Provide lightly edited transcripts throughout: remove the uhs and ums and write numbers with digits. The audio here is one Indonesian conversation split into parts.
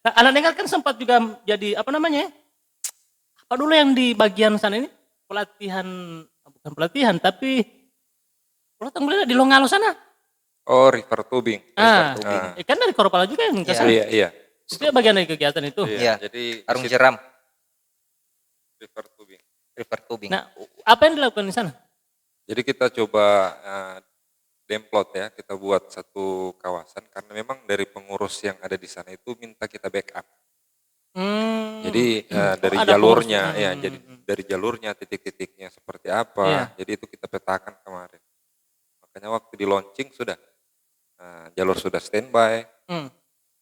Nah, anak dengar kan sempat juga jadi apa namanya ya? Apa dulu yang di bagian sana ini pelatihan, bukan pelatihan tapi pelatihan boleh di Longalo sana. Oh, river tubing. Ah, tubing. kan dari Korpala juga yang ke Iya. sana. Iya, iya. Itu ya bagian dari kegiatan itu. Iya. Jadi Arung di situ jeram, river tubing. river tubing. Nah, apa yang dilakukan di sana? Jadi kita coba demplot ya, kita buat satu kawasan karena memang dari pengurus yang ada di sana itu minta kita backup. Jadi dari ada jalurnya pengurus. ya, jadi dari jalurnya titik-titiknya seperti apa. Iya. Jadi itu kita petakan kemarin. Makanya waktu di launching sudah jalur sudah standby. Hmm.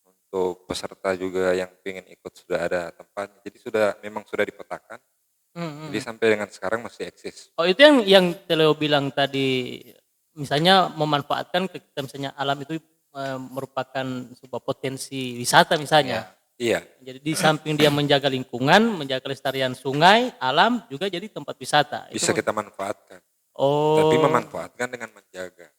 Untuk peserta juga yang ingin ikut sudah ada tempatnya. Jadi memang sudah dipetakan. Jadi sampai dengan sekarang masih eksis. Oh, itu yang Teleo bilang tadi, misalnya memanfaatkan kita misalnya alam itu merupakan sebuah potensi wisata misalnya. Iya. Jadi di samping dia menjaga lingkungan, menjaga kelestarian sungai, alam juga jadi tempat wisata. Bisa kita manfaatkan. Oh. Tapi memanfaatkan dengan menjaga.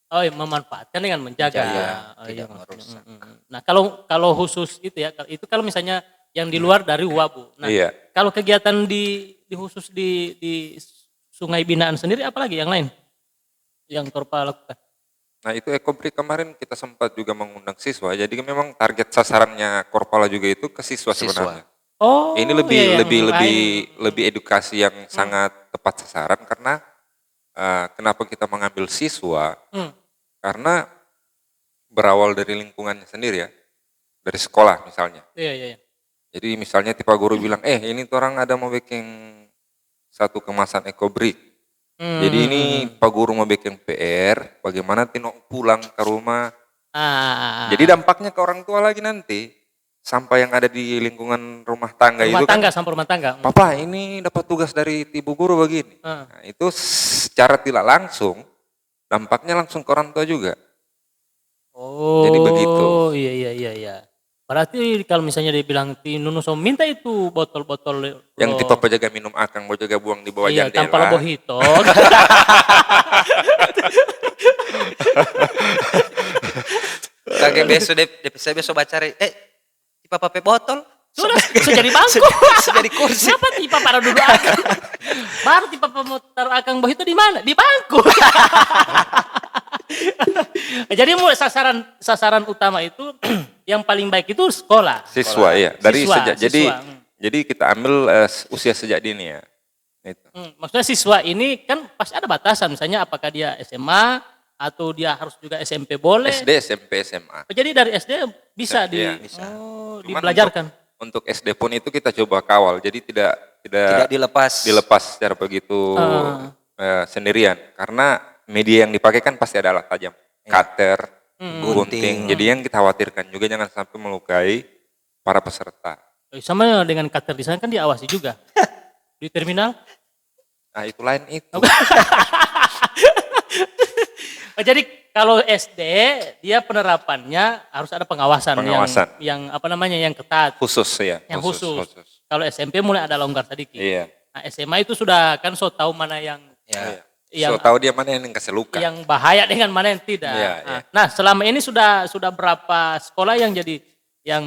Oh, ya, memanfaatkan dengan menjaga. Menjaga, Oh, tidak iya, merusak. Nah, kalau khusus itu ya, itu kalau misalnya yang di luar dari Wabu. Nah, Iya. kalau kegiatan di khusus di Sungai Binaan sendiri, apalagi yang lain yang Korpa lakukan? Nah itu Ekobrik kemarin kita sempat juga mengundang siswa. Jadi memang target sasarannya Korpala juga itu ke siswa sebenarnya. Oh, Ini iya, yang lebih edukasi yang sangat tepat sasaran karena kenapa kita mengambil siswa? Karena berawal dari lingkungannya sendiri ya, dari sekolah misalnya. Iya. Jadi misalnya tipe guru bilang, ini tuh orang ada mau bikin satu kemasan Ekobrik. Jadi ini Pak Guru mau bikin PR, bagaimana Tino pulang ke rumah. Jadi dampaknya ke orang tua lagi nanti. Sampai yang ada di lingkungan rumah tangga itu kan. Sampai rumah tangga. Papa ini dapat tugas dari Ibu Guru begini. Nah, itu secara tidak langsung, dampaknya langsung ke orang tua juga. Oh, jadi begitu. Iya. Berarti kalau misalnya dia bilang Nunu so minta itu botol-botol yang tipe penjaga minum akang, mau jaga buang di bawah jendela. Tanpa lobo hito. Kakek besok baca tipe pape botol. Sudah jadi bangku. Jadi kursi. Kenapa tipe para duduk akang? Baru tipe taruh akang bawah itu di mana? Di bangku. Jadi mulai sasaran utama itu yang paling baik itu sekolah. Siswa ya. Dari siswa, sejak jadi kita ambil usia sejak dini ya. Itu. Maksudnya siswa ini kan pasti ada batasan, misalnya apakah dia SMA atau dia harus juga SMP boleh. SD, SMP, SMA. Jadi dari SD bisa bisa. dibelajarkan. Untuk SD pun itu kita coba kawal. Jadi tidak dilepas secara begitu sendirian. Karena media yang dipakai kan pasti ada alat tajam. Cutter, gunting. Jadi yang kita khawatirkan juga jangan sampai melukai para peserta. Sama dengan cutter di sana kan diawasi juga. Di terminal. Nah itu lain itu. Jadi kalau SD dia penerapannya harus ada pengawasan. Yang apa namanya yang ketat. Khusus ya. Yang khusus. Kalau SMP mulai ada longgar sedikit. Iya. Nah SMA itu sudah kan tahu mana yang tahu dia mana yang kasih luka. Yang bahaya dengan mana yang tidak. Nah selama ini sudah berapa sekolah yang jadi yang.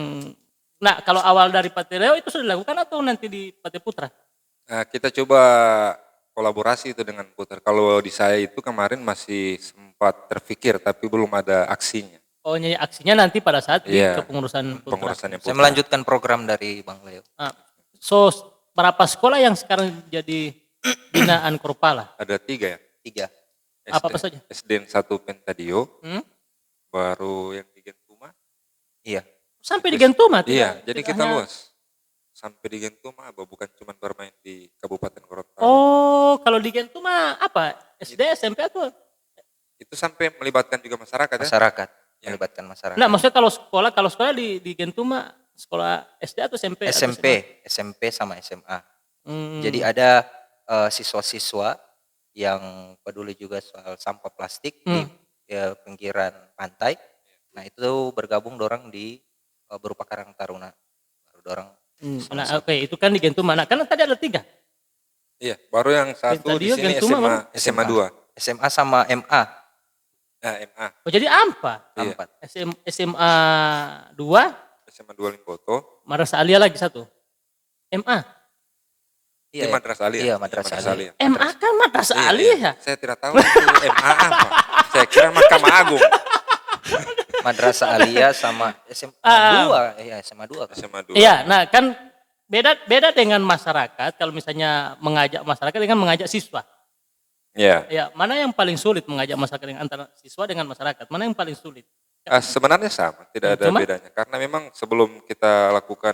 Nah kalau awal dari Pateleo itu sudah dilakukan atau nanti di Pate Putra? Nah, kita coba kolaborasi itu dengan Putra. Kalau di saya itu kemarin masih sempat terpikir tapi belum ada aksinya. Oh, jadi aksinya nanti pada saat di kepengurusan Putra. Saya melanjutkan program dari Bang Leo. So, berapa sekolah yang sekarang jadi binaan Korpala? Ada 3 ya? 3. Apa saja? SDN 1 Pentadio, baru yang di Gentuma. Iya. Sampai di Gentuma? Iya, jadi kita luas. Sampai di Gentuma, bukan cuma bermain di Kabupaten Gorontalo. Oh, kalau di Gentuma apa? SD, SMP atau? Itu sampai melibatkan juga masyarakat ya? Masyarakat, melibatkan masyarakat. Nah, maksudnya kalau sekolah di Gentuma, sekolah SD atau SMP? SMP sama SMA. Jadi ada siswa-siswa yang peduli juga soal sampah plastik di pinggiran pantai. Nah itu bergabung dorang di berupa Karang Taruna. Baru dorang. Nah, oke, itu kan di Gentuma. Nah, kan tadi ada 3. Iya, baru yang satu di sini SMA 2. SMA sama MA. Nah, MA. Oh, jadi apa? Iya. SMA 2, SMA 2 Limboto. Madrasah Aliyah lagi satu. MA. Ini Madrasah Aliyah. Iya, Madrasah Aliyah. MA kan Madrasah Iya, Aliyah ya? Saya tidak tahu itu MA apa. Saya kira Mahkamah Agung. Madrasah Aliyah sama SMA 2, ya SMA 2 kan. SMA 2. Iya, nah kan beda dengan masyarakat kalau misalnya mengajak masyarakat dengan mengajak siswa. Iya. Ya, mana yang paling sulit mengajak masyarakat dengan antara siswa dengan masyarakat? Mana yang paling sulit? Sebenarnya sama, tidak ada Cuma? bedanya. Karena memang sebelum kita lakukan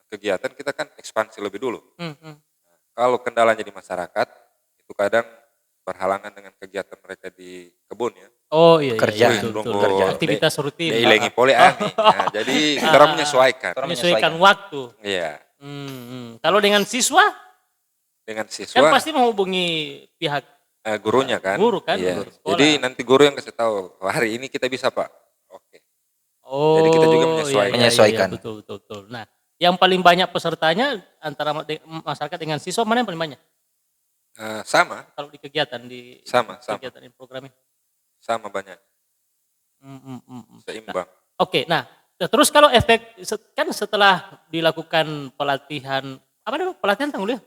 kegiatan, kita kan ekspansi lebih dulu. Kalau kendalanya di masyarakat, itu kadang berhalangan dengan kegiatan mereka di kebun ya. Oh iya, Pekerjaan, iya, betul, betul. kerjaan. Aktivitas rutin. Ilengi pole ani. Nah, jadi kita menyesuaikan. Menyesuaikan waktu. Iya. Kalau dengan siswa, Dengan kan siswa, pasti menghubungi pihak gurunya kan. guru kan, Iya. guru sekolah. Jadi nanti guru yang kasih tahu, "Oh, hari ini kita bisa Pak." Oke. Oh, Jadi kita juga iya, menyesuaikan. iya, Menyesuaikan. iya, betul, betul, betul. Nah, yang paling banyak pesertanya antara masyarakat dengan siswa mana yang paling banyak? Sama, Kalau di kegiatan di Sama. kegiatan ini program ini. sama banyak, Nah, seimbang. oke, nah terus kalau efek kan setelah dilakukan pelatihan apa namanya pelatihan tanggul ya?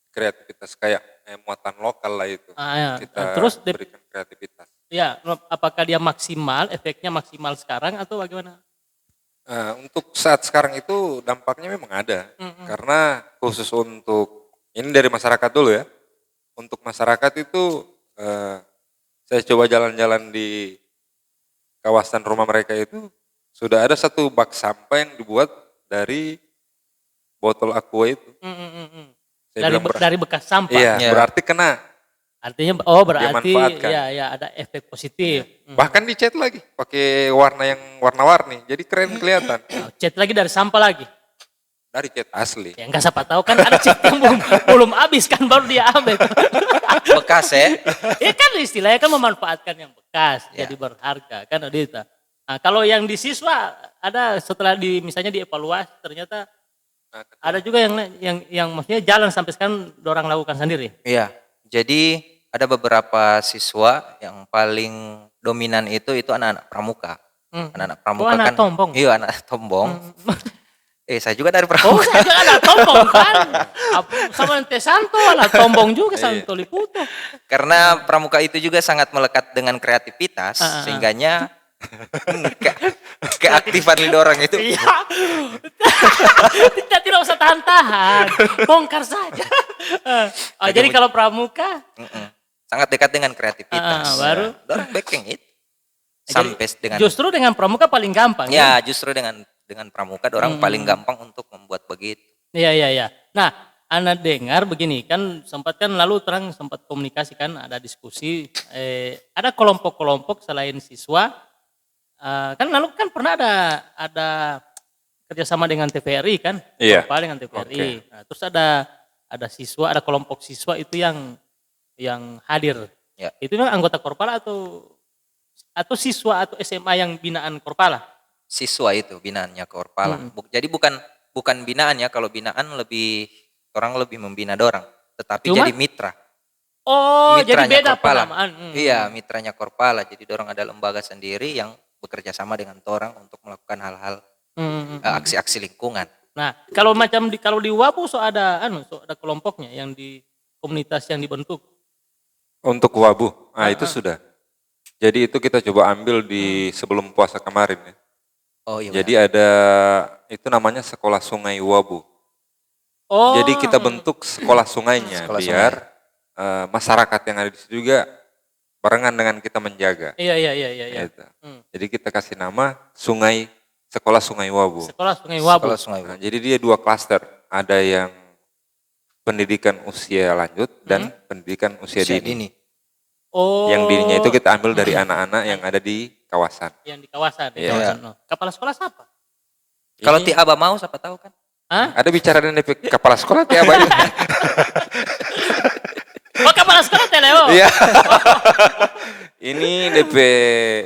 Kreativitas kayak muatan lokal lah itu. Ya. Kita Terus berikan kreativitas. ya apakah dia maksimal, efeknya maksimal sekarang atau bagaimana? Untuk saat sekarang itu dampaknya memang ada. Karena khusus untuk, ini dari masyarakat dulu ya. Untuk masyarakat itu saya coba jalan-jalan di kawasan rumah mereka itu, sudah ada satu bak sampah yang dibuat dari botol aqua itu. Saya bilang Dari bekas sampah. iya, Ya. berarti kena. Artinya berarti Dimanfaatkan. ya ada efek positif. Bahkan dicat lagi pakai warna yang warna-warni. Jadi keren kelihatan. Cat lagi dari sampah lagi. Dari cat asli. Ya enggak siapa tahu kan ada cat yang belum habis kan baru dia ambil. Bekas ya. Ya kan istilahnya kan memanfaatkan yang bekas Ya. jadi berharga kan Adita. Nah, kalau yang di siswa ada setelah misalnya dievaluasi ternyata Nah, ada juga yang maksudnya jalan sampai sekarang orang lakukan sendiri. Iya. Jadi ada beberapa siswa yang paling dominan itu anak-anak pramuka. Anak-anak pramuka anak kan. tombong. Iya, anak tombong. Saya juga dari Oh, pramuka. saya juga ada tombong kan. Sama Ente Santo ada tombong juga Santo Liputo. Karena pramuka itu juga sangat melekat dengan kreativitas, sehingganya keaktifan lidorang itu. Iya. Tidak usah tahan-tahan. Bongkar saja. Jadi kalau pramuka Sangat dekat dengan kreativitas. baru Dorang backing it. Jadi, Sampai dengan justru dengan pramuka paling gampang. ya justru dengan pramuka orang paling gampang untuk membuat begitu. Iya. Nah, Anda dengar begini kan sempat kan lalu terang sempat komunikasi kan ada diskusi ada kelompok-kelompok selain siswa kan lalu kan pernah ada kerjasama dengan TVRI kan, Iya. Korpal dengan TVRI. Nah, terus ada siswa, ada kelompok siswa itu yang hadir. Ya. Itu memang anggota Korpala atau siswa atau SMA yang binaan Korpala? Siswa itu binaannya Korpala. Jadi bukan binaan ya, kalau binaan orang lebih membina dorang, tetapi Cuma? jadi mitra. Oh, jadi Mitranya beda Korpala. penamaan. Iya, mitranya Korpala. Jadi dorang ada lembaga sendiri yang bekerja sama dengan orang untuk melakukan hal-hal aksi-aksi lingkungan. Nah, kalau kalau di Wapu ada kelompoknya yang di komunitas yang dibentuk. Untuk wabu, itu sudah. Jadi itu kita coba ambil di sebelum puasa kemarin ya. Oh iya. Jadi ada itu namanya sekolah sungai Wabu. Oh. Jadi kita bentuk sekolah sungainya Sekolah biar masyarakat yang ada di situ juga barengan dengan kita menjaga. Iya. Gitu. Jadi kita kasih nama sekolah sungai Wabu. Sekolah Sungai Wabu. Sekolah Sungai Nah, jadi dia 2 klaster. Ada yang pendidikan usia lanjut dan pendidikan usia dini. Oh. Yang dininya itu kita ambil dari anak-anak yang ada di kawasan. Yang di kawasan. Di Iya. kawasan. Oh. Kepala sekolah siapa? Kalau Ini Tiaba mau siapa tahu kan? Hah? ada bicara dengan DP kepala sekolah tiap hari. Oh, kepala sekolah Teleo. Iya. Ini DP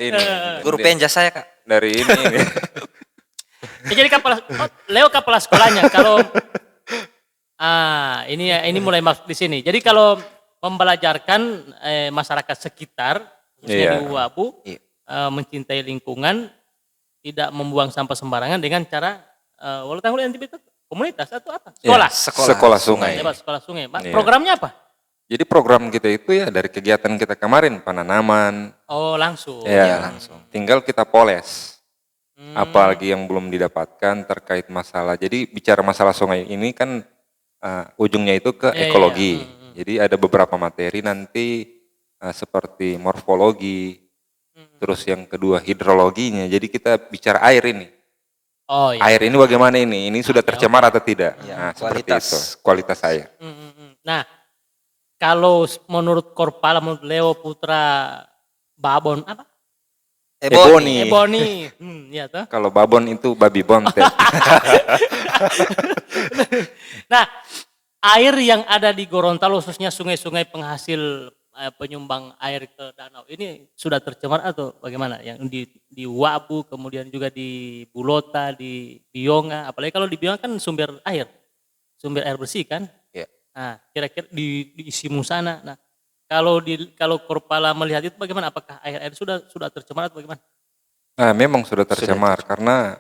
ini. Guru penja saya Kak. Dari ini. Ya, jadi Leo kepala sekolahnya. Kalau ini mulai masuk di sini. Jadi kalau membelajarkan masyarakat sekitar khususnya Iya. di Wabu Iya. mencintai lingkungan, tidak membuang sampah sembarangan dengan cara walau tanggul itu komunitas atau apa? Sekolah. Sekolah sungai. Sekolah sungai. Iya. Programnya apa? Jadi program kita itu ya dari kegiatan kita kemarin penanaman. Oh langsung. Ya, langsung. Tinggal kita poles. Apalagi yang belum didapatkan terkait masalah. Jadi bicara masalah sungai ini kan ujungnya itu ke ekologi. Jadi ada beberapa materi nanti seperti morfologi. Terus yang kedua hidrologinya. Jadi kita bicara air ini. Oh, iya. Air ini bagaimana ini? Ini sudah tercemar atau tidak? Ya, Nah, seperti itu. Kualitas air. Nah, kalau menurut Korpala, menurut Leo Putra Babon apa? Ebony. Ebony. Ya toh. Kalau babon itu babi bontet. Nah, air yang ada di Gorontalo khususnya sungai-sungai penghasil penyumbang air ke danau ini sudah tercemar atau bagaimana? Yang di Wabu, kemudian juga di Bulota, di Bionga, apalagi kalau di Bionga kan sumber air bersih kan? Ya. Nah, kira-kira di Isimu sana. Nah, kalau Korpala melihat itu bagaimana? Apakah air sudah tercemar atau bagaimana? Nah, memang sudah tercemar karena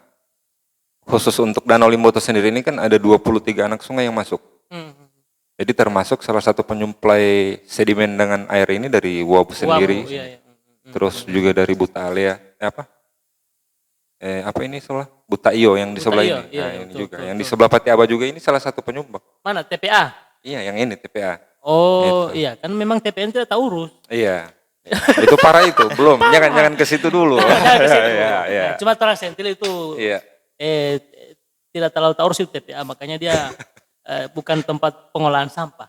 khusus untuk Danau Limboto sendiri ini kan ada 23 anak sungai yang masuk. Jadi termasuk salah satu penyuplai sedimen dengan air ini dari Wabu sendiri. Iya. Terus juga dari Butalia. Apa ini sebelah? Butaio yang di sebelah ini. Iya, Nah, ini juga. Yang di sebelah Pati Aba juga ini salah satu penyumbang. Mana TPA? Iya, yang ini TPA. Oh, iya kan memang TPN tidak tahu urus. Iya. Itu parah itu, belum. Jangan ke situ dulu. Iya. Cuma Terang Sentil itu Iya. tidak terlalu tahu urus itu TPA, makanya dia bukan tempat pengolahan sampah,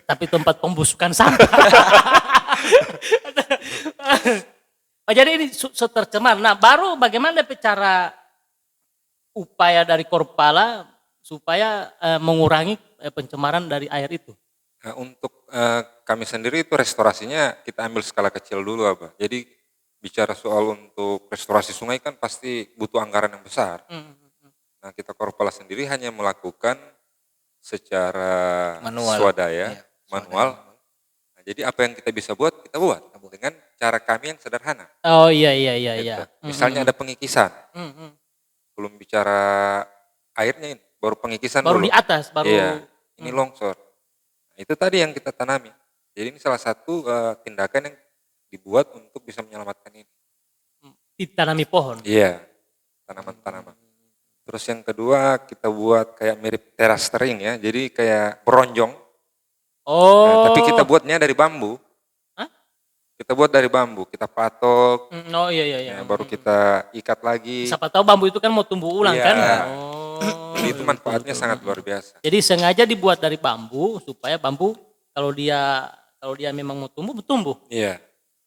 tapi tempat pembusukan sampah. Oh, jadi ini tercemar. Nah, baru bagaimana cara upaya dari Korpala supaya mengurangi pencemaran dari air itu? Nah, untuk kami sendiri itu restorasinya kita ambil skala kecil dulu, Abah. Jadi bicara soal untuk restorasi sungai kan pasti butuh anggaran yang besar. Nah, kita Korpala sendiri hanya melakukan secara swadaya, manual. Nah, jadi apa yang kita bisa buat, kita buat dengan cara kami yang sederhana. Oh iya. Gitu. Misalnya ada pengikisan. Belum bicara airnya ini, baru pengikisan baru dulu. Di atas, baru. Iya, ini longsor. Nah, itu tadi yang kita tanami. Jadi ini salah satu tindakan yang dibuat untuk bisa menyelamatkan ini. Ditanami pohon. Iya, tanaman-tanaman. Terus yang kedua kita buat kayak mirip teras tering ya, jadi kayak beronjong. Oh. Nah, tapi kita buatnya dari bambu. Hah? Kita buat dari bambu, kita patok. Oh iya. Nah, baru kita ikat lagi. Siapa tahu bambu itu kan mau tumbuh ulang Iya. kan? Jadi itu manfaatnya sangat luar biasa. Jadi sengaja dibuat dari bambu supaya bambu kalau dia memang mau tumbuh. Iya.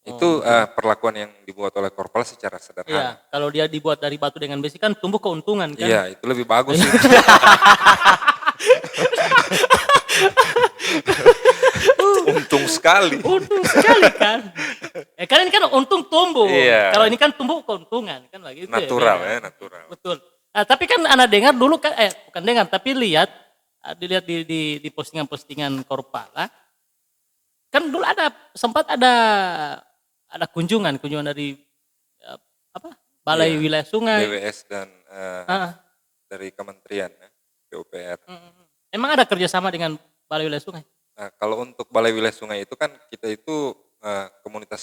Itu perlakuan yang dibuat oleh Korpala secara sederhana. Iya, kalau dia dibuat dari batu dengan besi kan tumbuh keuntungan kan? Iya, itu lebih bagus sih. Untung sekali. Untung sekali kan? Kan ini kan untung tumbuh. Iya. Kalau ini kan tumbuh keuntungan kan begitu. Natural ya, natural. Betul. Nah, tapi kan anak dengar dulu kan bukan dengar tapi dilihat di postingan-postingan Korpala. Kan dulu sempat ada kunjungan dari Balai Wilayah Sungai. BWS dan dari Kementerian PUPR. Emang ada kerjasama dengan Balai Wilayah Sungai? Nah, kalau untuk Balai Wilayah Sungai itu kan kita itu komunitas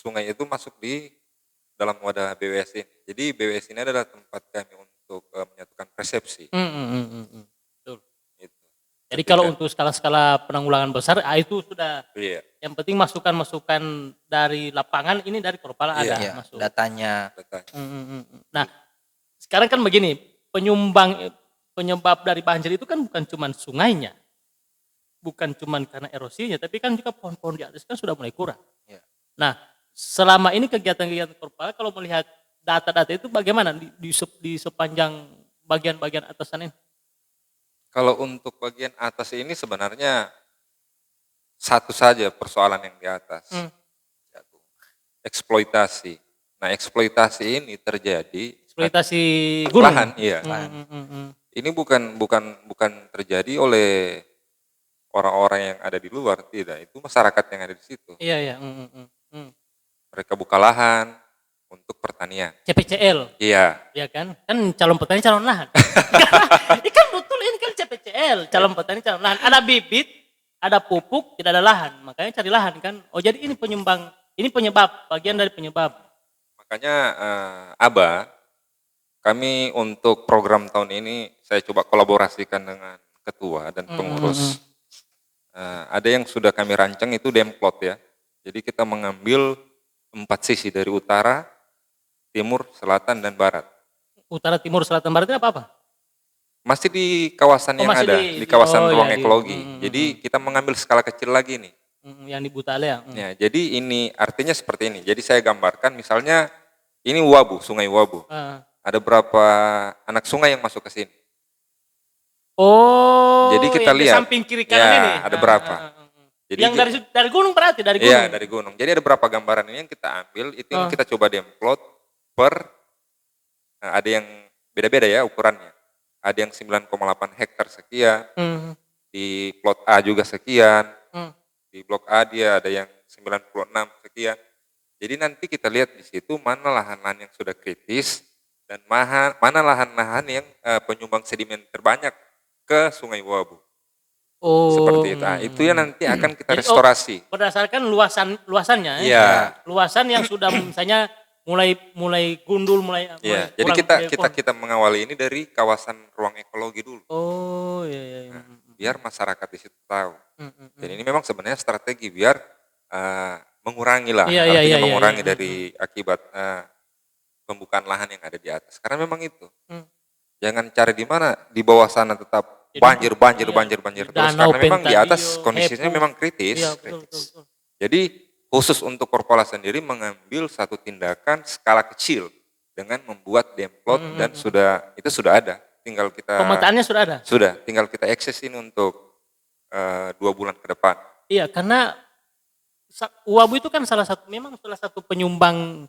sungai itu masuk di dalam wadah BWS ini. Jadi BWS ini adalah tempat kami untuk menyatukan persepsi. Betul. Jadi kalau untuk skala-skala penanggulangan besar, itu sudah. Iya. Yang penting masukan-masukan dari lapangan ini dari Korpala ada masuk. Datanya. Nah, sekarang kan begini, penyebab dari banjir itu kan bukan cuma sungainya, bukan cuma karena erosinya, tapi kan juga pohon-pohon di atas kan sudah mulai kurang. Ya. Nah, selama ini kegiatan-kegiatan Korpala kalau melihat data-data itu bagaimana di sepanjang bagian-bagian atasan ini? Kalau untuk bagian atas ini sebenarnya satu saja persoalan yang di atas. Eksploitasi. Nah, eksploitasi ini terjadi Eksploitasi gunung. lahan, iya. Ini bukan terjadi oleh orang-orang yang ada di luar, tidak. Itu masyarakat yang ada di situ. Iya. Mereka buka lahan, untuk pertanian. CPCL. Iya. Ya kan? Kan calon petani calon lahan. Ikan betul ini kan CPCL, calon petani calon lahan. Ada bibit, ada pupuk, tidak ada lahan. Makanya cari lahan kan. Oh jadi ini penyumbang, ini penyebab, bagian dari penyebab. Makanya Aba, kami untuk program tahun ini saya coba kolaborasikan dengan ketua dan pengurus. Ada yang sudah kami rancang itu demplot ya. Jadi kita mengambil 4 sisi dari utara, timur, selatan, dan barat. Utara, timur, selatan, barat itu apa-apa? Masih di kawasan yang masih ada, di kawasan ruang ya, ekologi. Jadi kita mengambil skala kecil lagi nih. Yang di Butale ya. Ya, jadi ini artinya seperti ini. Jadi saya gambarkan misalnya ini Wabu, Sungai Wabu. Ada berapa anak sungai yang masuk ke sini? Oh, jadi kita yang lihat. Di samping kiri kanan ini. Ada berapa? Jadi yang dari gunung berarti, dari gunung. Iya, dari gunung. Jadi ada berapa gambaran ini yang kita ambil, itu yang kita coba demplot per, ada yang beda-beda ya ukurannya. Ada yang 9,8 hektar sekian, di plot A juga sekian, di blok A dia ada yang 96 sekian. Jadi nanti kita lihat di situ mana lahan-lahan yang sudah kritis dan mana lahan-lahan yang penyumbang sedimen terbanyak ke Sungai Wabu. Oh. Seperti itu. Nah, itu ya nanti akan kita restorasi. Berdasarkan luasannya ya. Iya. Luasan yang sudah misalnya mulai gundul, mulai jadi kita mengawali ini dari kawasan ruang ekologi dulu. Oh, iya. Nah, biar masyarakat di situ tahu. Dan ini memang sebenarnya strategi biar mengurangi lah, artinya mengurangi dari akibat pembukaan lahan yang ada di atas. Karena memang itu. Jangan cari di mana, di bawah sana tetap banjir terus karena memang di atas kondisinya memang kritis. Iya, betul. Jadi khusus untuk Korpala sendiri mengambil satu tindakan skala kecil dengan membuat demplot dan itu sudah ada. Tinggal kita pemetaannya sudah ada. Sudah, tinggal kita akses ini untuk 2 bulan ke depan. Iya, karena Wabu itu kan salah satu penyumbang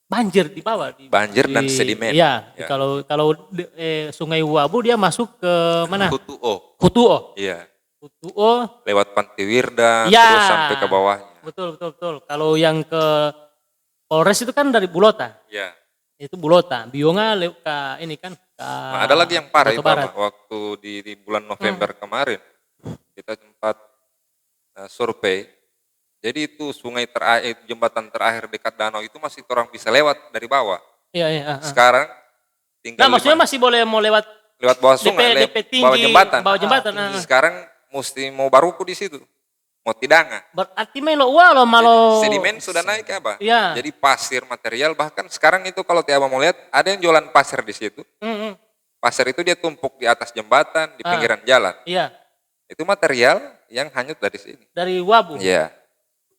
banjir di bawah. Banjir dan sedimen. Iya, ya. Kalau Sungai Wabu dia masuk ke mana? Hutuo. Iya. Hutuo. Lewat Pantiwirda terus sampai ke bawahnya. Betul. Kalau yang ke Polres itu kan dari Bulota. Iya. Itu Bulota. Bionga ke ini kan. Nah, ada lagi yang parah itu waktu di bulan November kemarin kita sempat survei. Jadi itu sungai terakhir, jembatan terakhir dekat danau itu masih orang bisa lewat dari bawah. Iya. Sekarang tinggal. Nah, maksudnya masih boleh mau lewat bawah sungai, bawah jembatan. Bawah jembatan. Sekarang mesti mau baruku di situ, mau tidanga. Berarti malo. Sedimen sudah naik apa? Iya. Jadi pasir material bahkan sekarang itu kalau tiaba mau lihat ada yang jualan pasir di situ. Pasir itu dia tumpuk di atas jembatan, di pinggiran jalan. Iya. Itu material yang hanyut dari sini. Dari Wabu. Iya.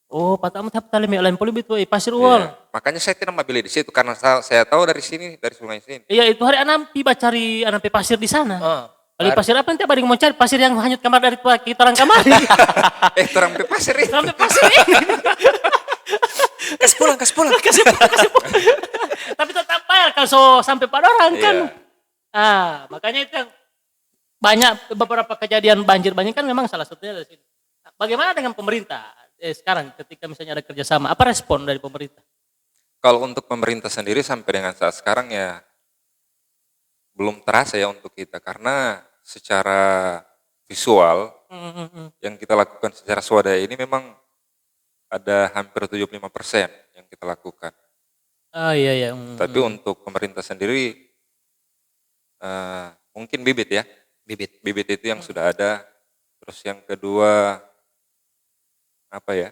Oh, patamu tap tali lain poli itu pasir uol. Iya. Makanya saya tidak mau beli di situ karena saya tahu dari sini, dari sungai sini. Iya, itu hari anampi cari pasir di sana. Kali pasir apa nanti abang mau cari pasir yang hanyut kamar dari kita orang kamari. Terang pasir ini. Terang pasir ini. Kasih pulang. Tapi tetap bayar kalau sampai pada orang kan. Iya. Makanya itu yang banyak beberapa kejadian banjir kan memang salah satunya dari sini. Bagaimana dengan pemerintah? Sekarang ketika misalnya ada kerjasama, apa respon dari pemerintah? Kalau untuk pemerintah sendiri sampai dengan saat sekarang ya belum terasa ya untuk kita karena secara visual yang kita lakukan secara swadaya ini memang ada hampir 75% yang kita lakukan. Iya. Tapi untuk pemerintah sendiri mungkin bibit ya. Bibit itu yang sudah ada. Terus yang kedua apa ya?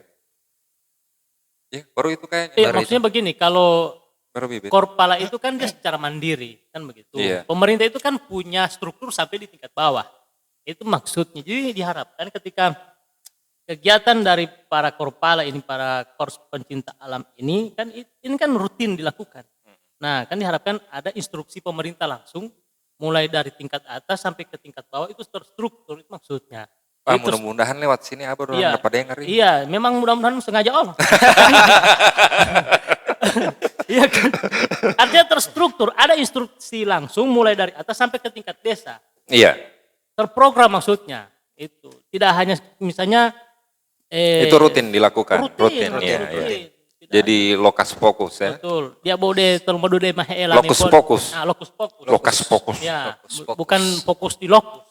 Ya baru itu kayaknya. Maksudnya begini, kalau baru bibit. Korpala itu kan dia secara mandiri kan begitu. Iya. Pemerintah itu kan punya struktur sampai di tingkat bawah. Itu maksudnya. Jadi diharapkan ketika kegiatan dari para Korpala ini, para Korps pencinta alam ini kan rutin dilakukan. Nah, kan diharapkan ada instruksi pemerintah langsung mulai dari tingkat atas sampai ke tingkat bawah itu terstruktur, itu maksudnya. Mudah-mudahan lewat sini abah orang dapat dengar ini. Iya, memang mudah-mudahan sengaja Allah. Iya kan? Artinya terstruktur, ada instruksi langsung mulai dari atas sampai ke tingkat desa. Iya. Terprogram maksudnya. Itu tidak hanya misalnya itu rutin dilakukan. Rutin. Iya. Jadi lokas fokus ya. Betul. Dia bode tolong de mahela Lokus fokus. Nah, lokus fokus. Lokas fokus. Ya, Lokus fokus. bukan fokus di lokus.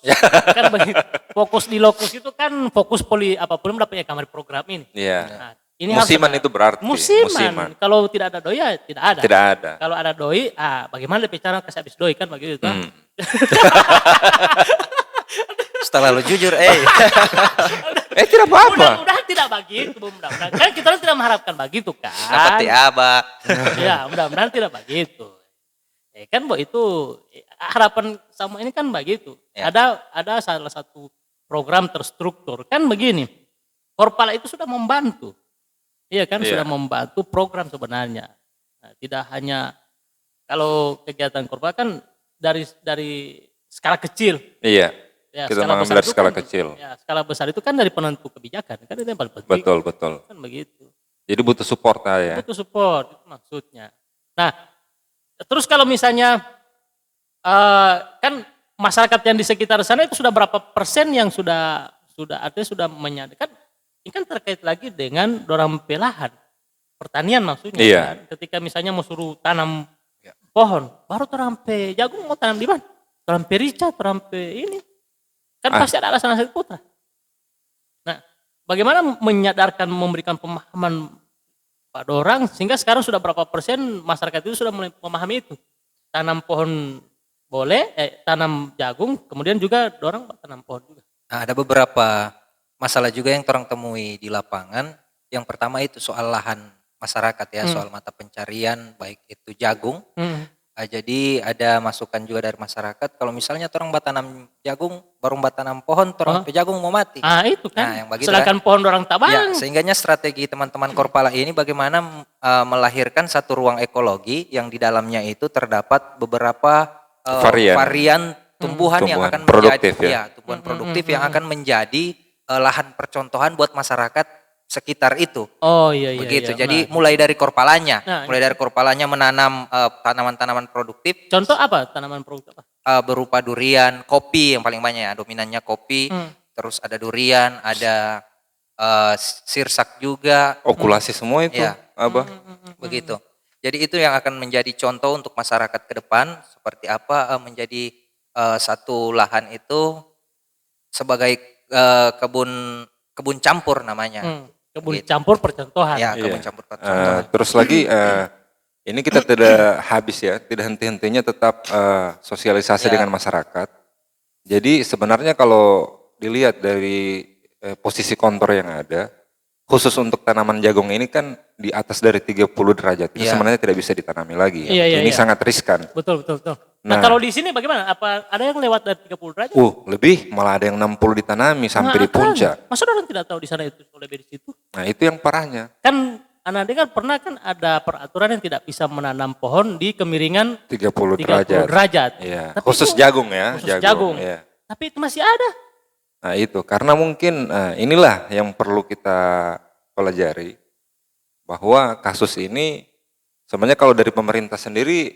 Kan begitu. Fokus di lokus itu kan fokus apapun mendapatnya kamar program ini. Iya. Nah, ini Musiman harus ada- itu berarti. Musiman. Kalau tidak ada doi ya tidak ada. Tidak ada. Kalau ada doi, bagaimana dia bicara kasih habis doi kan begitu kan? Setelah lu jujur, Tidak apa-apa. Mudah-mudahan tidak begitu, mudah-mudahan. Kan kita orang tidak mengharapkan begitu kan? seperti apa? Ya, mudah-mudahan tidak begitu. Kan Bo itu harapan sama ini kan begitu. Ya. Ada salah satu program terstruktur kan begini. Korpala itu sudah membantu. Iya kan Iya. sudah membantu program sebenarnya. Nah, tidak hanya kalau kegiatan Korpala kan dari skala kecil. Iya. Ya, Kita skala mengambil besar dari itu skala kan- kecil. Ya, skala besar itu kan dari penentu kebijakan kan itu yang paling penting. Betul, betul. Kan begitu. Jadi butuh support ya. Butuh support itu maksudnya. Nah, terus kalau misalnya kan masyarakat yang di sekitar sana itu sudah berapa persen yang sudah artinya sudah menyadari kan ini kan terkait lagi dengan dorang pelahan pertanian maksudnya Iya. kan. Ketika misalnya mau suruh tanam pohon baru terampe jagung mau tanam di mana? Terampe rica, terampe ini kan pasti ada alasan putra. Nah, bagaimana menyadarkan memberikan pemahaman pada orang sehingga sekarang sudah berapa persen masyarakat itu sudah mulai memahami itu tanam pohon boleh tanam jagung kemudian juga dorang tanam pohon juga. Nah, ada beberapa masalah juga yang orang temui di lapangan. Yang pertama itu soal lahan masyarakat ya, soal mata pencarian baik itu jagung. Jadi ada masukan juga dari masyarakat kalau misalnya orang tanam jagung baru tanam pohon orang jagung mau mati. Itu kan. Nah, yang begitu Sedangkan pohon dorang Ya, tabang. sehingganya strategi teman-teman Korpala ini bagaimana melahirkan satu ruang ekologi yang di dalamnya itu terdapat beberapa varian tumbuhan yang Tumbuhan akan produktif menjadi ya. tumbuhan produktif yang akan menjadi lahan percontohan buat masyarakat sekitar itu. Oh iya. Begitu. Iya. Jadi Nah, mulai dari korpalanya, Nah, mulai dari korpalanya menanam tanaman-tanaman produktif contoh apa tanaman produk apa? berupa durian, kopi yang paling banyak ya, dominannya kopi. Terus ada durian, ada sirsak juga. Okulasi semua itu. Iya. Abah. Begitu. Jadi itu yang akan menjadi contoh untuk masyarakat ke depan seperti apa menjadi satu lahan itu sebagai kebun campur namanya. Kebun Gitu. campur percontohan. Ya, kebun Iya. campur percontohan. Terus lagi ini kita tidak habis ya, tidak henti-hentinya tetap sosialisasi Ya. dengan masyarakat. Jadi sebenarnya kalau dilihat dari posisi kontur yang ada, khusus untuk tanaman jagung ini kan di atas dari 30 derajat. Itu Ya. sebenarnya tidak bisa ditanami lagi. Iya, Ini iya. sangat riskan. Betul. Nah, Nah. kalau di sini bagaimana? Apa ada yang lewat dari 30 derajat? Lebih malah ada yang 60 ditanami sampai di Nah, puncak. kan. Masa orang tidak tahu di sana itu lebih di situ? Nah itu yang parahnya. Kan anak dengar pernah kan ada peraturan yang tidak bisa menanam pohon di kemiringan 30 30 derajat. Iya. Tapi Khusus itu- jagung ya. khusus jagung. Iya. Tapi itu masih ada. Nah itu karena mungkin inilah yang perlu kita pelajari bahwa kasus ini sebenarnya kalau dari pemerintah sendiri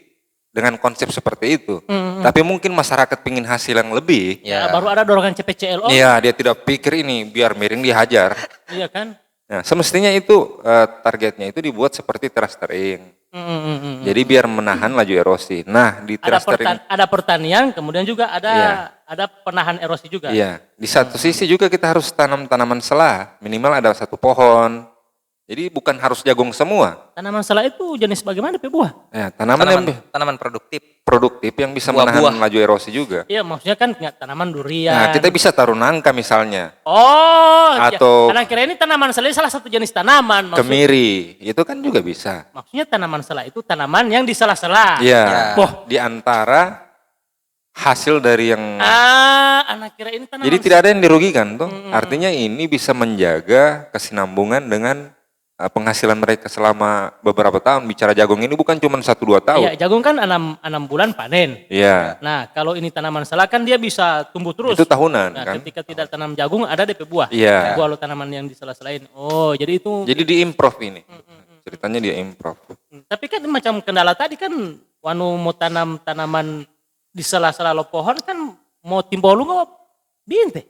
dengan konsep seperti itu, tapi mungkin masyarakat pingin hasil yang lebih, Ya. Baru ada dorongan CPCLO. iya dia tidak pikir ini biar miring dihajar. Iya kan? Nah semestinya itu targetnya itu dibuat seperti teras tering, jadi biar menahan laju erosi. Nah di teras tering Ada pertanian, kemudian juga ada Iya. ada penahan erosi juga. iya, di satu sisi juga kita harus tanam tanaman selah, minimal ada satu pohon. Jadi bukan harus jagung semua. Tanaman selah itu jenis bagaimana Pe buah? Ya, tanaman yang Tanaman produktif. produktif yang bisa Buah-buah. menahan laju erosi juga. Iya, maksudnya kan nggak tanaman durian. Nah, kita bisa taruh nangka misalnya, Oh, Atau- anak kira ini tanaman selah salah satu jenis tanaman. kemiri, itu kan juga bisa. Maksudnya tanaman selah itu tanaman yang di sela-sela. Iya, Wah. di antara hasil dari yang Anak kira ini tanaman. jadi tidak ada yang dirugikan tuh. Artinya ini bisa menjaga kesinambungan dengan penghasilan mereka selama beberapa tahun. Bicara jagung ini bukan cuma 1-2 tahun. Iya, jagung kan 6 bulan panen. Iya, Nah, kalau ini tanaman selah kan dia bisa tumbuh terus. itu tahunan Nah, kan. ketika tidak tanam jagung ada DP buah. Iya. Buah lo tanaman yang di sela-selain. Oh, jadi itu. Jadi diimprove ini. Ceritanya dia improve. Tapi kan macam kendala tadi kan wanu mau tanam tanaman di sela-sela lo pohon kan mau timbul lu nggak binte.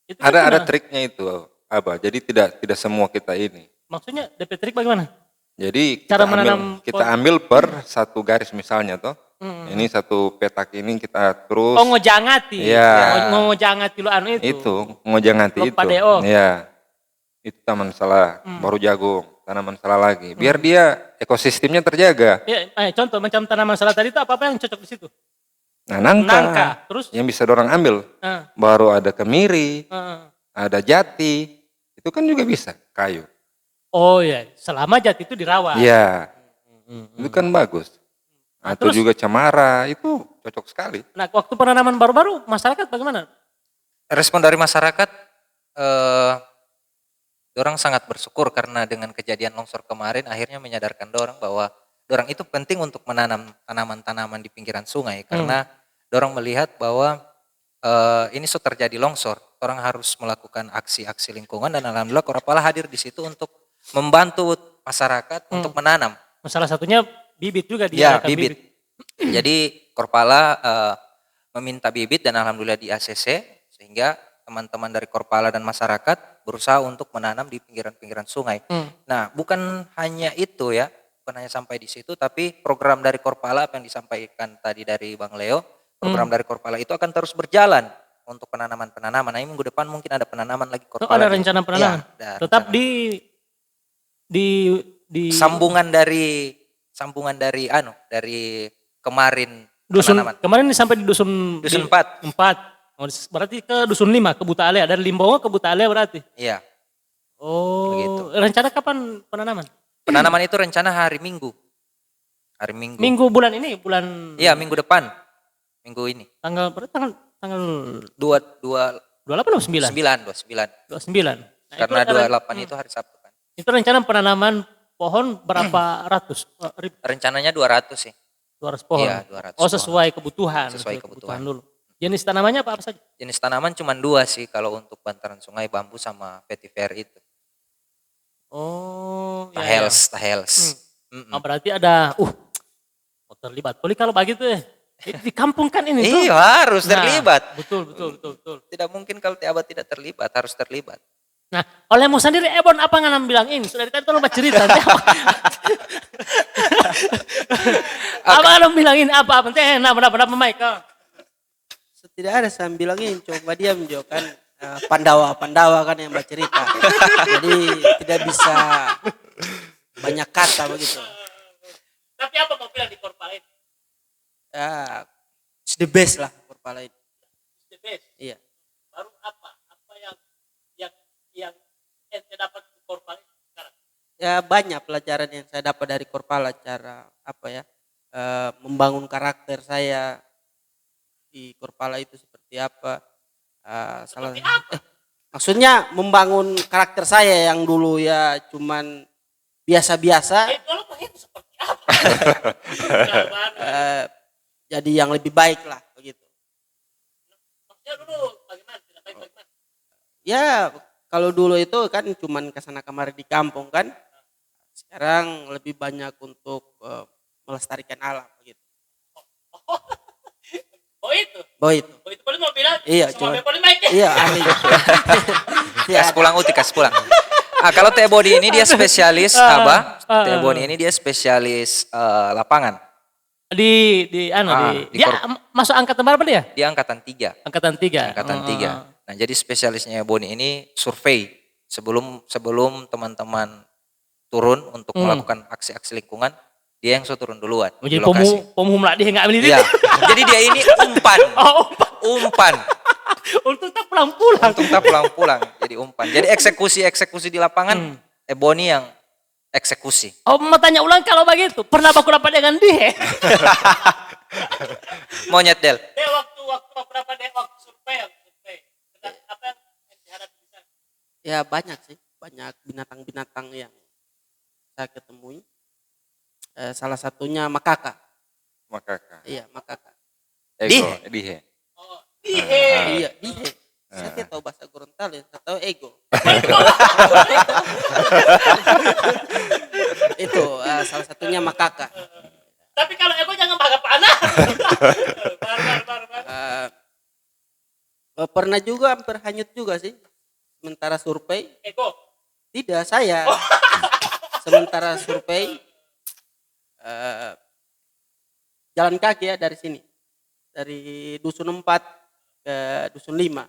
Itu kan Ada kendala. triknya itu, Abah. Jadi tidak semua kita ini. Maksudnya DP trik bagaimana? Jadi Cara menanam kita ambil per satu garis misalnya toh. Ini satu petak ini kita terus. Oh ngojangati. Iya. Ngojangati lo anu itu. Itu ngojangati itu. Padeo. Iya. Itu tanaman salah, baru jagung, tanaman salah lagi. Biar dia ekosistemnya terjaga. Ya, contoh macam tanaman salah tadi itu apa yang cocok di situ? Nah, nangka. Terus yang bisa dorang ambil. Ah. Baru ada kemiri, Ah. ada jati. Itu kan juga bisa kayu. Oh ya, selama jati itu dirawat. Iya. Itu kan bagus. Atau terus- juga cemara, itu cocok sekali. Nah, waktu penanaman baru-baru masyarakat bagaimana? Respon dari masyarakat, dorang sangat bersyukur karena dengan kejadian longsor kemarin akhirnya menyadarkan dorang bahwa dorang itu penting untuk menanam tanaman-tanaman di pinggiran sungai karena dorang melihat bahwa ini sudah terjadi longsor, orang harus melakukan aksi-aksi lingkungan dan alhamdulillah Korapala hadir di situ untuk membantu masyarakat untuk menanam. Salah satunya bibit juga Ya, diadakan bibit. Jadi Korpala meminta bibit dan alhamdulillah di ACC sehingga teman-teman dari Korpala dan masyarakat berusaha untuk menanam di pinggiran-pinggiran sungai. Nah, bukan hanya itu ya, bukan hanya sampai di situ, tapi program dari Korpala apa yang disampaikan tadi dari Bang Leo, program dari Korpala itu akan terus berjalan untuk penanaman-penanaman. Nah, ini minggu depan mungkin ada penanaman lagi Oh, Korpala. ada rencana penanaman. Ya, ada Tetap rencana. di sambungan dari kemarin dusun penanaman. kemarin ini sampai di dusun Dusun di- 4. 4. Oh, berarti ke dusun 5 ke Buta Alea, dari Limbongo ke Buta Alea berarti. Iya. Oh, Begitu. rencana kapan penanaman? Penanaman itu rencana hari Minggu. Hari Minggu. Minggu bulan ini, bulan Iya, minggu depan. Minggu ini. tanggal berarti tanggal 28 28 atau 9? 29. 29. Nah, Karena itu ada- 28 itu hari Sabtu kan. Itu rencana penanaman pohon berapa ratus? Ribu, Rencananya 200 sih. 200 pohon. Iya, 200 Oh, pohon. sesuai kebutuhan. Sesuai kebutuhan. dulu. Jenis tanamannya apa saja? Jenis tanaman cuma 2 sih kalau untuk bantaran sungai, bambu sama vetiver itu. Oh, ya, ya. Tahels. Oh, berarti ada terlibat. Boleh kalau begitu ya. Di kampung kan ini tuh. Iya, harus Nah, terlibat. Betul. Tidak mungkin kalau Tiaba tidak terlibat, harus terlibat. Nah, olehmu sendiri Ebon apa nganam bilang ini? Sudah dari tadi tolong cerita. Apa nganam bilang ini apa? Penting kenapa Mike? Tidak ada saya bilangin, coba diam Jo kan Pandawa kan yang bercerita. Jadi tidak bisa banyak kata begitu. Tapi apa mau bilang di Korpala itu? Ya, it's the best lah Korpala itu. The best. Iya. Baru apa? Apa yang ente dapat di Korpala itu sekarang? Ya banyak pelajaran yang saya dapat dari Korpala, cara apa ya membangun karakter saya di Korpala itu seperti apa. Maksudnya membangun karakter saya yang dulu ya cuman biasa-biasa. Kalau itu seperti apa? Jadi yang lebih baik lah begitu. Maksudnya dulu bagaimana? Tidak baik bagaimana? Ya kalau dulu itu kan cuman kesana kemari di kampung kan. Sekarang lebih banyak untuk melestarikan alam begitu. Oh itu? Oh itu. Oh itu boleh mau bilang? Iya, Semua cuma- boleh Mike ya? Iya ahli. Iya, Kas pulang Uti, kas pulang. Kalau Teh Body ini dia spesialis apa? Teh Body ini dia spesialis lapangan. Di di dia Korp- masuk angkatan berapa dia? Dia angkatan 3. Angkatan 3. Angkatan 3. Nah, jadi spesialisnya Boni ini survei sebelum teman-teman turun untuk melakukan aksi-aksi lingkungan, dia yang sudah turun duluan di Jadi lokasi. pemuhum dia enggak ambil ini. Iya. Jadi dia ini umpan. Oh, Umpan. untuk tak pulang-pulang. Untuk tak pulang-pulang. Jadi umpan. Jadi eksekusi di lapangan Boni yang eksekusi. Oh, mau tanya ulang kalau begitu. Pernah aku dapat dengan dia? Monyet Del. Waktu berapa deh waktu survei. Apa yang dihadapi di sana? ya banyak sih, banyak binatang-binatang yang saya ketemui. Salah satunya makaka. Makaka. Iya makaka. Ego, dihe. Oh, Iya dihe. Saya tidak tahu bahasa Gorontalo, saya tahu ego. Itu salah satunya makaka. Tapi kalau Eko jangan pakai panah. Bar. Pernah juga hampir hanyut juga sih. Sementara survei, Eko. tidak saya. sementara survei eh, jalan kaki ya dari sini, dari Dusun 4 ke Dusun 5.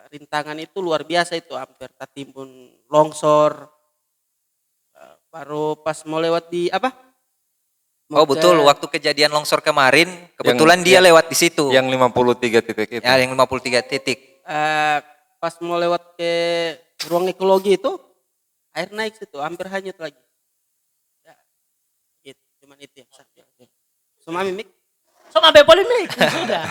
Rintangan itu luar biasa, itu hampir tertimbun longsor. Baru pas mau lewat di apa? Oh betul, waktu kejadian longsor kemarin, kebetulan dia lewat di situ. Yang 53 titik itu. Ya, yang 53 titik. Pas mau lewat ke ruang ekologi itu, air naik situ, hampir hanyut lagi. Ya, gitu, cuman itu yang saya. Semua mimik. Sama be polemik sudah.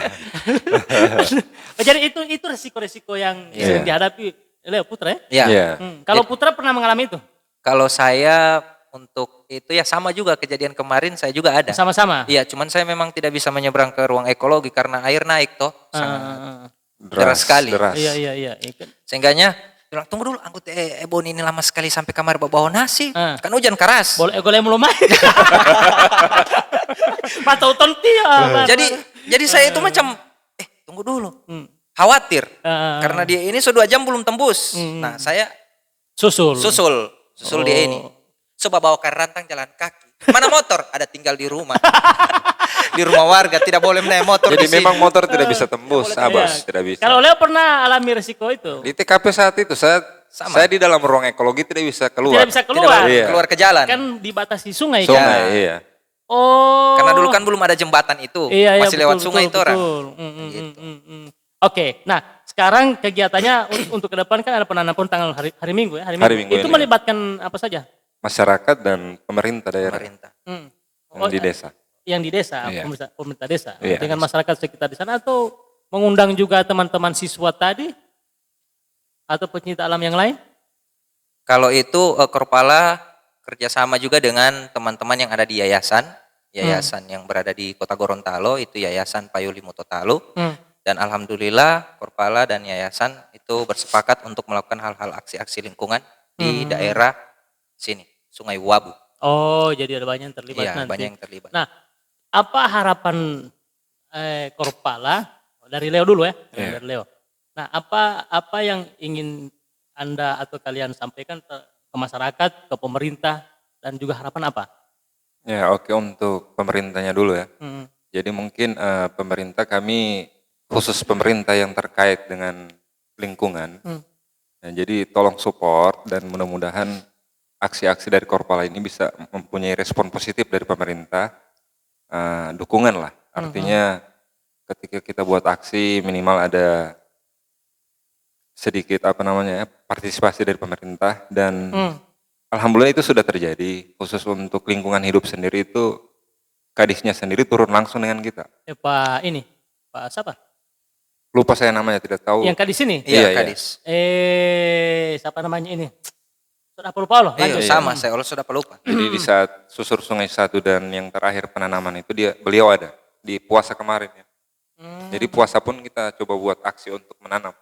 Jadi itu resiko-resiko yang sering dihadapi Leo Putra ya. Ya. Iya. Kalau Putra pernah mengalami itu? Kalau saya untuk itu ya sama juga kejadian kemarin saya juga ada. Sama-sama. Iya, cuman saya memang tidak bisa menyeberang ke ruang ekologi karena air naik toh. Sangat deras sekali. Deras. Iya. Sehingganya bilang tunggu dulu anggota Ebon ini lama sekali sampai kamar bawa nasi. Kan hujan keras. Boleh belum main. Patau tontia. Jadi saya itu macam tunggu dulu. Khawatir. Karena dia ini sudah 2 jam belum tembus. Nah, saya Susul dia ini. Coba bawakan rantang jalan kaki. Mana motor? Ada tinggal di rumah. Di rumah warga tidak boleh naik motor. Jadi di sini. memang motor tidak bisa tembus, Abas, tidak bisa. Kalau Leo pernah alami resiko itu? Di TKP saat itu saya di dalam ruang ekologi tidak bisa keluar. Tidak bisa keluar. Iya. Keluar ke jalan. Kan dibatasi sungai kan? Sungai, iya. Oh. Karena dulu kan belum ada jembatan itu. Iya, Masih lewat sungai itu orang. Gitu. Oke, nah sekarang kegiatannya untuk ke depan kan ada penanaman tanggal hari Minggu ya. Hari Minggu itu ini, melibatkan apa saja? Masyarakat dan pemerintah daerah Oh, di desa. Yang di desa, Iya. pemerintah desa. Iya. Dengan masyarakat sekitar di sana atau mengundang juga teman-teman siswa tadi? Atau pencinta alam yang lain? Kalau itu Korpala kerjasama juga dengan teman-teman yang ada di yayasan yang berada di Kota Gorontalo, itu Yayasan Payuli Mototalo. Dan alhamdulillah Korpala dan yayasan itu bersepakat untuk melakukan hal-hal aksi-aksi lingkungan di daerah sini, Sungai Wabu. Oh, jadi ada banyak yang terlibat Iya, nanti. banyak yang terlibat. Nah, apa harapan Korpala dari Leo dulu ya, Iya. dari Leo. Nah, apa yang ingin Anda atau kalian sampaikan ke masyarakat, ke pemerintah, dan juga harapan apa? Ya, oke, untuk pemerintahnya dulu ya. Jadi mungkin pemerintah kami, khusus pemerintah yang terkait dengan lingkungan. Nah, jadi tolong support dan mudah-mudahan aksi-aksi dari Korpala ini bisa mempunyai respon positif dari pemerintah. Dukungan lah. Artinya ketika kita buat aksi minimal ada sedikit partisipasi dari pemerintah, dan alhamdulillah itu sudah terjadi. Khusus untuk lingkungan hidup sendiri itu Kadisnya sendiri turun langsung dengan kita. Pak siapa? Lupa saya namanya, tidak tahu. Yang Kadis ini? Iya, Iya, Kadis. Siapa namanya ini? Sudah lupa loh. Iya, sama, saya sudah pelupa. Jadi di saat susur Sungai 1 dan yang terakhir penanaman itu beliau ada di puasa kemarin ya. Jadi puasa pun kita coba buat aksi untuk menanam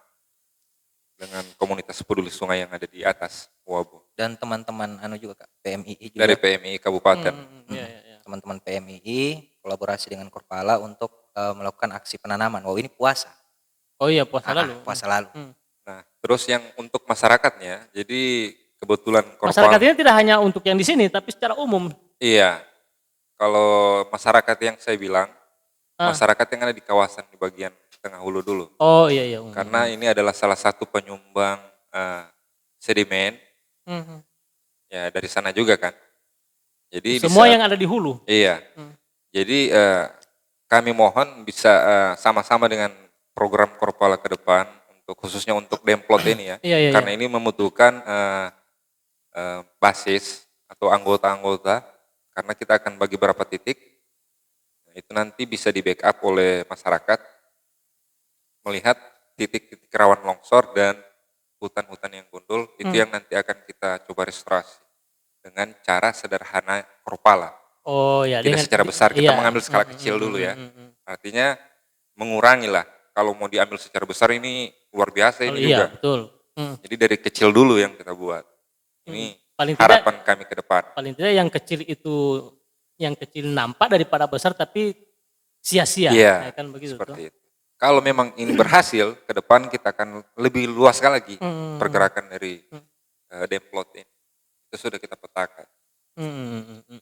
dengan komunitas peduli sungai yang ada di atas Wabu. Dan teman-teman juga Kak, PMII juga. Dari PMI Kabupaten. Iya. Teman-teman PMII kolaborasi dengan Korpala untuk melakukan aksi penanaman. Oh, ini puasa. Oh iya, puasa lalu. Puasa lalu. Nah, terus yang untuk masyarakatnya, jadi kebetulan Korpala. Masyarakat ini tidak hanya untuk yang di sini, tapi secara umum. Iya, kalau masyarakat yang saya bilang, masyarakat yang ada di kawasan di bagian tengah hulu dulu. Oh iya. Karena ini adalah salah satu penyumbang sedimen. Ya dari sana juga kan. Jadi semua yang ada di hulu. Iya. Jadi kami mohon bisa sama-sama dengan program Korpala ke depan, khususnya untuk Demplot ini ya. Iya. Karena ini membutuhkan basis atau anggota-anggota, karena kita akan bagi beberapa titik. Itu nanti bisa di backup oleh masyarakat, melihat titik-titik rawan longsor dan hutan-hutan yang gundul, itu yang nanti akan kita coba restorasi dengan cara sederhana Korpala. Oh ya. Tidak secara besar, kita mengambil skala kecil dulu ya. Artinya mengurangi lah, kalau mau diambil secara besar ini luar biasa ini juga. Iya, betul. Jadi dari kecil dulu yang kita buat. Ini paling harapan kami ke depan. Paling tidak yang kecil itu, yang kecil nampak daripada besar tapi sia-sia. Iya, kan begitu. seperti itu. Kalau memang ini berhasil, ke depan kita akan lebih luas lagi pergerakan dari Demplot ini. itu sudah kita petakan.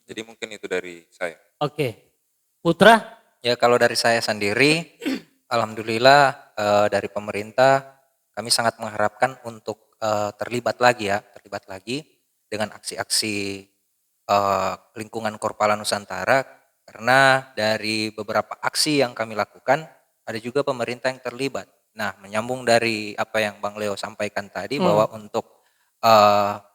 Jadi mungkin itu dari saya. Oke. Putra? Ya kalau dari saya sendiri, alhamdulillah dari pemerintah kami sangat mengharapkan untuk terlibat lagi dengan aksi-aksi lingkungan Korpala Nusantara, karena dari beberapa aksi yang kami lakukan ada juga pemerintah yang terlibat. Nah, menyambung dari apa yang Bang Leo sampaikan tadi bahwa untuk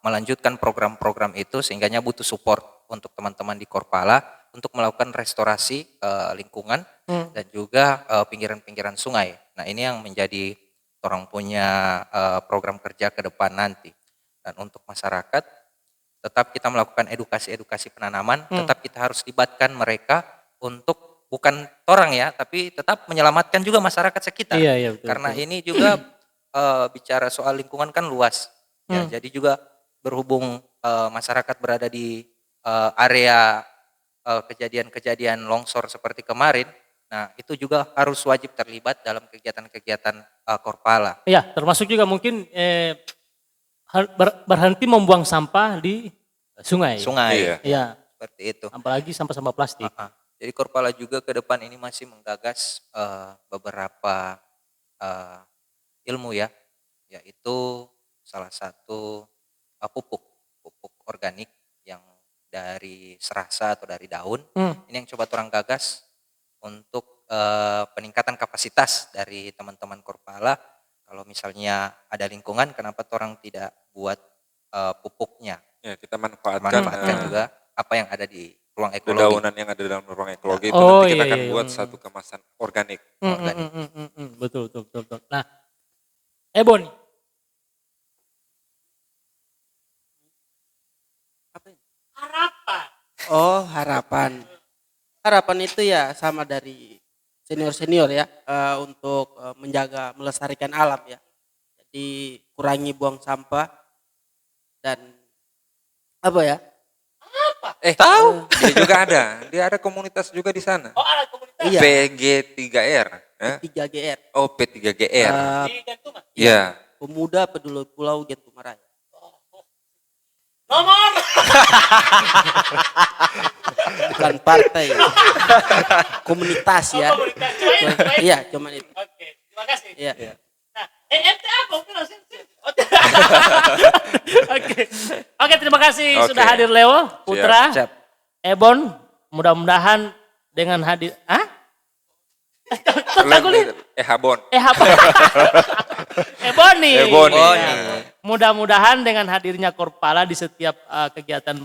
melanjutkan program-program itu sehingganya butuh support untuk teman-teman di Korpala untuk melakukan restorasi lingkungan dan juga pinggiran-pinggiran sungai. Nah, ini yang menjadi orang punya program kerja ke depan nanti. Dan untuk masyarakat tetap kita melakukan edukasi penanaman, tetap kita harus libatkan mereka untuk bukan orang ya, tapi tetap menyelamatkan juga masyarakat sekitar. Iya, betul, Karena betul. ini juga bicara soal lingkungan kan luas. Ya, jadi juga berhubung masyarakat berada di area kejadian-kejadian longsor seperti kemarin, nah itu juga harus wajib terlibat dalam kegiatan-kegiatan Korpala. Iya, termasuk juga mungkin berhenti membuang sampah di sungai. Sungai, Iya, seperti itu. apalagi sampah-sampah plastik. Jadi Korpala juga ke depan ini masih menggagas beberapa ilmu ya, yaitu salah satu pupuk organik yang dari serasa atau dari daun. Ini yang coba orang gagas untuk peningkatan kapasitas dari teman-teman Korpala. Kalau misalnya ada lingkungan, kenapa orang tidak buat pupuknya? Ya, kita manfaatkan juga apa yang ada di ruang ekologi. dedaunan yang ada dalam ruang ekologi itu Oh, nanti kita iya, akan iya. buat satu kemasan organik. Betul. Nah, Ebon, harapan. Oh, harapan. Harapan itu ya sama dari senior-senior ya, untuk menjaga, melestarikan alam ya. Jadi kurangi buang sampah dan apa ya? Tahu? Dia juga ada, dia ada komunitas juga di sana. Oh, ada komunitas Iya. PG3R. 3GR. Oh, P3GR. di Gantungan. Iya. Pemuda Peduli Pulau Gentumaraya. Nomor. Bukan partai. Komunitas ya. Komunitas. Baik. Iya, cuman itu. Oke, terima kasih. Iya. Nah, ente apa? Oke, terima kasih Oke. sudah hadir Leo, Putra, Siap. Ebon. Mudah-mudahan dengan hadir, Habon. apa? Eboni. Eboni. Ya. Mudah-mudahan dengan hadirnya Korpala di setiap kegiatan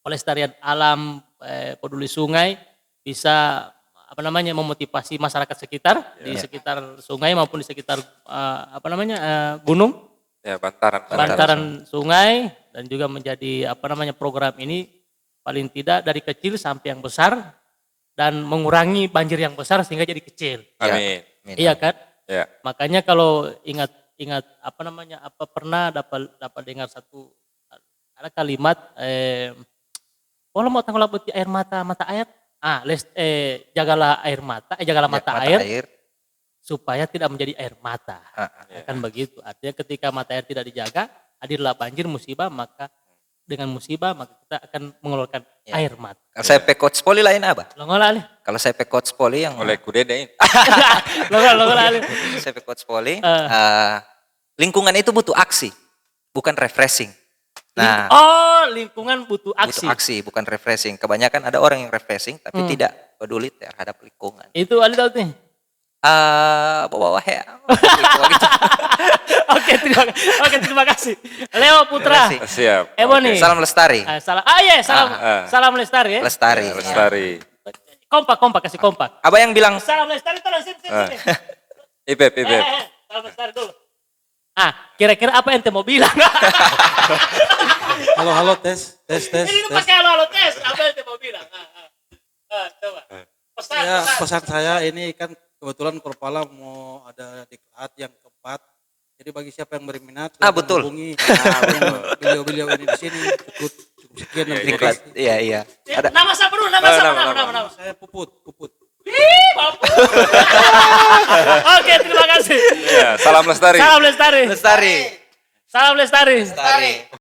pelestarian alam, peduli sungai bisa memotivasi masyarakat sekitar di sekitar sungai maupun di sekitar gunung, Ya, bantaran. sungai, dan juga menjadi program ini paling tidak dari kecil sampai yang besar dan mengurangi banjir yang besar sehingga jadi kecil. Amin. Iya kan? Ya. Makanya kalau ingat pernah dapat dengar ada kalimat kalau mau tanggal putih air mata air, jagalah air mata, jagalah mata air supaya tidak menjadi air mata. Kan begitu. Artinya ketika mata air tidak dijaga, hadirlah banjir, musibah, maka dengan musibah maka kita akan mengeluarkan air mata. Kalau saya pekot spoli lain apa? Longola ali. Kalau saya pekot spoli yang Oleh kudedein. Longola ali. saya pekot spoli, lingkungan itu butuh aksi, bukan refreshing. Nah, Lingkungan butuh aksi. butuh aksi, bukan refreshing. Kebanyakan ada orang yang refreshing tapi tidak peduli terhadap lingkungan. Itu ali tahu nih. Bawa ya. Oke, terima kasih. Leo Putra. Terima kasih. Siap. Eboni. Salam lestari. Salam lestari ya. Lestari. Lestari. Kompak, kasih kompak. Apa yang bilang Salam lestari, tolong sini. Ipep. Salam lestari dulu. Kira-kira apa ente mau bilang? Halo, tes. Ini pakai halo tes, apa ente mau bilang? Coba. Pesan saya ini kan kebetulan Korpala mau ada diklat yang keempat. Jadi bagi siapa yang berminat, betul. menghubungi beliau-beliau ini di sini cukup sekian dan terima diklat? kasih. Iya. Ada. Nama siapa dulu? Nama. Saya Puput. Wih, Bapak. Oke, terima kasih. Ya, salam lestari. Salam lestari. Lestari. Salam lestari. Lestari.